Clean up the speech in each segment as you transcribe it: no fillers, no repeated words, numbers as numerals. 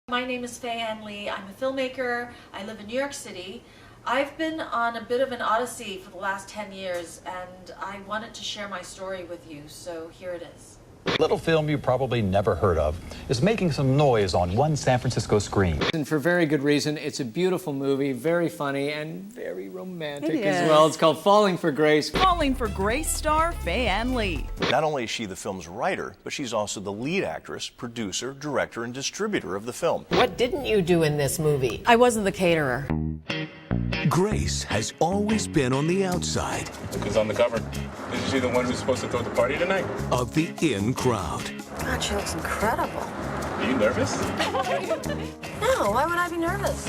My name is Faye Ann Lee. I'm a filmmaker. I live in New York City. I've been on a bit of an odyssey for the last 10 years, and I wanted to share my story with you, so here it is. A little film you probably never heard of is making some noise on one San Francisco screen. And for very good reason. It's a beautiful movie, very funny, and very romantic as well. It's called Falling for Grace. Falling for Grace star Faye Ann Lee. Not only is she the film's writer, but she's also the lead actress, producer, director, and distributor of the film. What didn't you do in this movie? I wasn't the caterer. Grace has always been on the outside. Look who's on the cover. Isn't she the one who's supposed to throw the party tonight? Of the in crowd. God, she looks incredible. Are you nervous? No, why would I be nervous?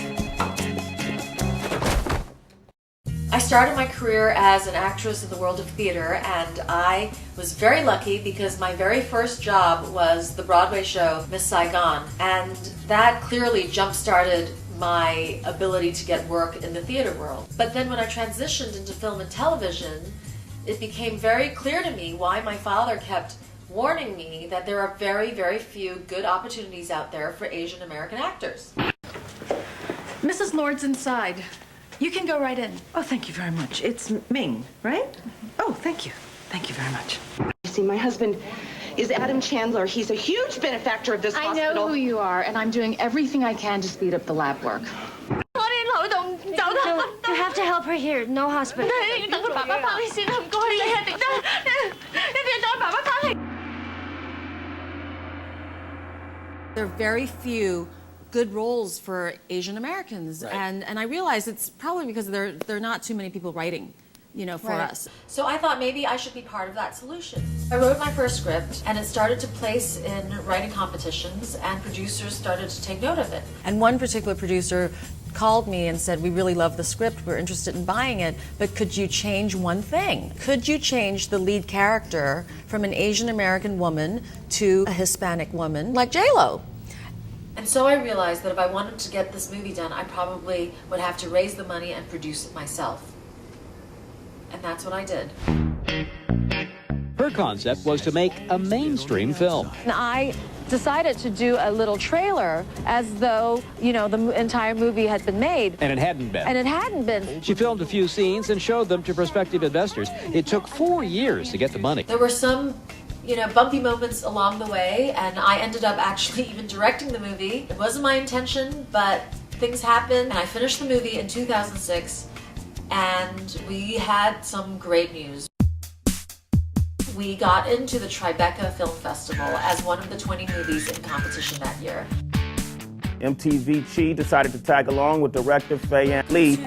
I started my career as an actress in the world of theater, and I was very lucky because my very first job was the Broadway show Miss Saigon, and that clearly jump-started my ability to get work in the theater world. But then when I transitioned into film and television, it became very clear to me why my father kept warning me that there are very, very few good opportunities out there for Asian American actors. Mrs. Lord's inside. You can go right in. Oh, thank you very much. It's Ming, right? Oh, thank you. Thank you very much. You see, my husband is Adam Chandler. He's a huge benefactor of this hospital. I know who you are, and I'm doing everything I can to speed up the lab work. You have to help her here. No hospital. There are very few good roles for Asian Americans, Right. and I realize it's probably because there are not too many people writing, for us. So I thought maybe I should be part of that solution. I wrote my first script, and it started to place in writing competitions, and producers started to take note of it. And one particular producer called me and said, "We really love the script, we're interested in buying it, but could you change one thing? Could you change the lead character from an Asian American woman to a Hispanic woman like J-Lo?" And so I realized that if I wanted to get this movie done, I probably would have to raise the money and produce it myself. And that's what I did. Her concept was to make a mainstream film. And I decided to do a little trailer as though, the entire movie had been made. And it hadn't been. And it hadn't been. She filmed a few scenes and showed them to prospective investors. It took 4 years to get the money. There were some bumpy moments along the way, and I ended up actually even directing the movie. It wasn't my intention, but things happened, and I finished the movie in 2006, and we had some great news. We got into the Tribeca Film Festival as one of the 20 movies in competition that year. MTV Chi decided to tag along with director Faye Ann Lee.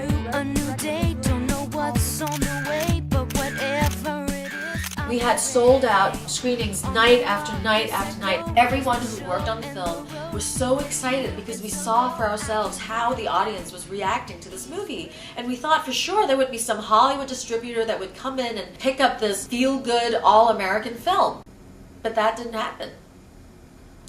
We had sold out screenings night after night after night. Everyone who worked on the film was so excited because we saw for ourselves how the audience was reacting to this movie. And we thought for sure there would be some Hollywood distributor that would come in and pick up this feel-good, all-American film. But that didn't happen.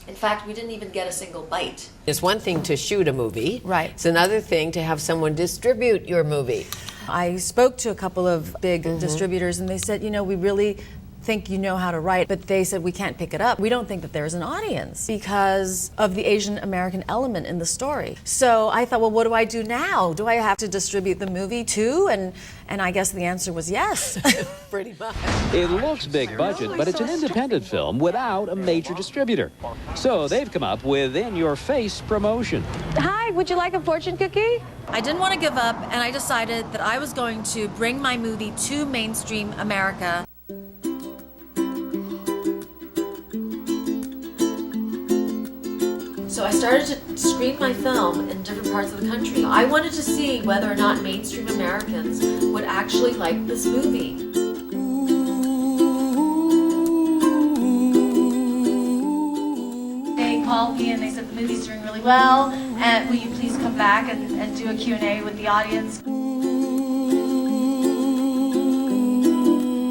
In fact, we didn't even get a single bite. It's one thing to shoot a movie. Right. It's another thing to have someone distribute your movie. I spoke to a couple of big distributors, and they said, we really think you know how to write, but they said we can't pick it up. We don't think that there's an audience because of the Asian American element in the story. So I thought, well, what do I do now? Do I have to distribute the movie too? And I guess the answer was yes. Pretty much. It looks big budget, but it's an independent film without a major distributor. So they've come up with in-your-face promotion. Hi, would you like a fortune cookie? I didn't want to give up, and I decided that I was going to bring my movie to mainstream America. So I started to screen my film in different parts of the country. I wanted to see whether or not mainstream Americans would actually like this movie. They called me and they said the movie's doing really well, and will you please come back and do a Q&A with the audience?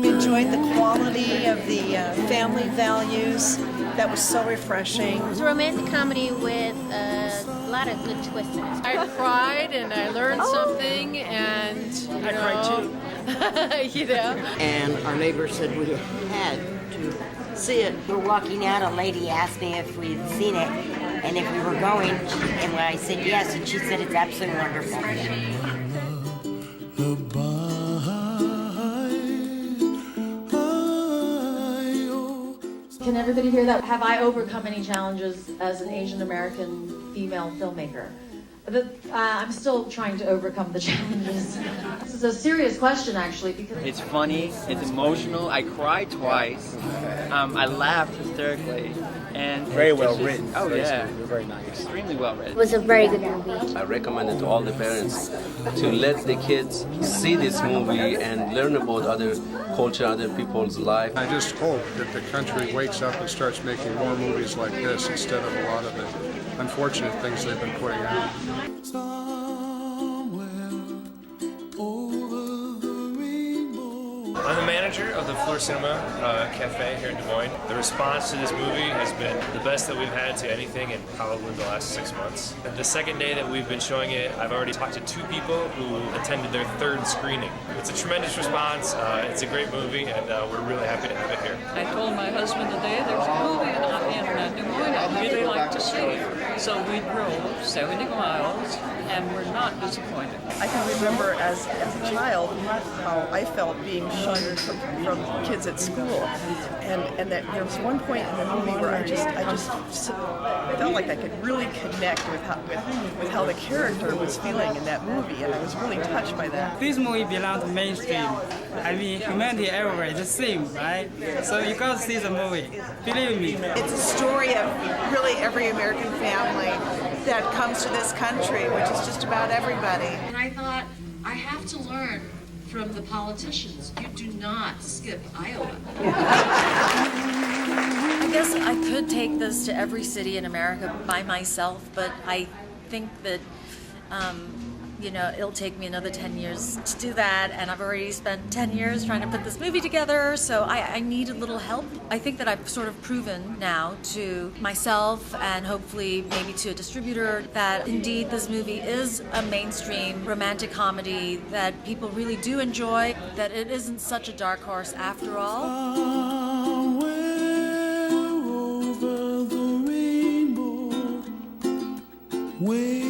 We enjoyed the quality of the family values. That was so refreshing. It's a romantic comedy with a lot of good twists in it. I cried and I learned something, and I cried too. And our neighbor said we had to see it. We're walking out, a lady asked me if we'd seen it, and if we were going, and I said yes, and she said it's absolutely wonderful. Can everybody hear that? Have I overcome any challenges as an Asian American female filmmaker? I'm still trying to overcome the challenges. This is a serious question, actually, because it's funny, it's emotional. I cried twice. I laughed hysterically, and very well written. Oh yeah, very nice. Extremely well written. It was a very good movie. I recommend it to all the parents to let the kids see this movie and learn about other culture, other people's life. I just hope that the country wakes up and starts making more movies like this instead of a lot of the unfortunate things they've been putting out. I'm the manager of the Fleur Cinema Cafe here in Des Moines. The response to this movie has been the best that we've had to anything in probably the last 6 months. The second day that we've been showing it, I've already talked to 2 people who attended their 3rd screening. It's a tremendous response. It's a great movie, and we're really happy to have it here. I told my husband today there's a movie in Des Moines I'd really like to see. So we drove 70 miles, and we're not disappointed. I can remember as a child how I felt being shunned from kids at school, and that there was one point in the movie where I just felt like I could really connect with how the character was feeling in that movie, and I was really touched by that. This movie belongs to mainstream. I mean, humanity everywhere is the same, right? So you gotta see the movie. Believe me. It's a story of really every American family that comes to this country, which is just about everybody. And I thought, I have to learn from the politicians. You do not skip Iowa. I guess I could take this to every city in America by myself, but I think that, it'll take me another 10 years to do that, and I've already spent 10 years trying to put this movie together, so I need a little help. I think that I've sort of proven now to myself and hopefully maybe to a distributor that indeed this movie is a mainstream romantic comedy that people really do enjoy, that it isn't such a dark horse after all. Way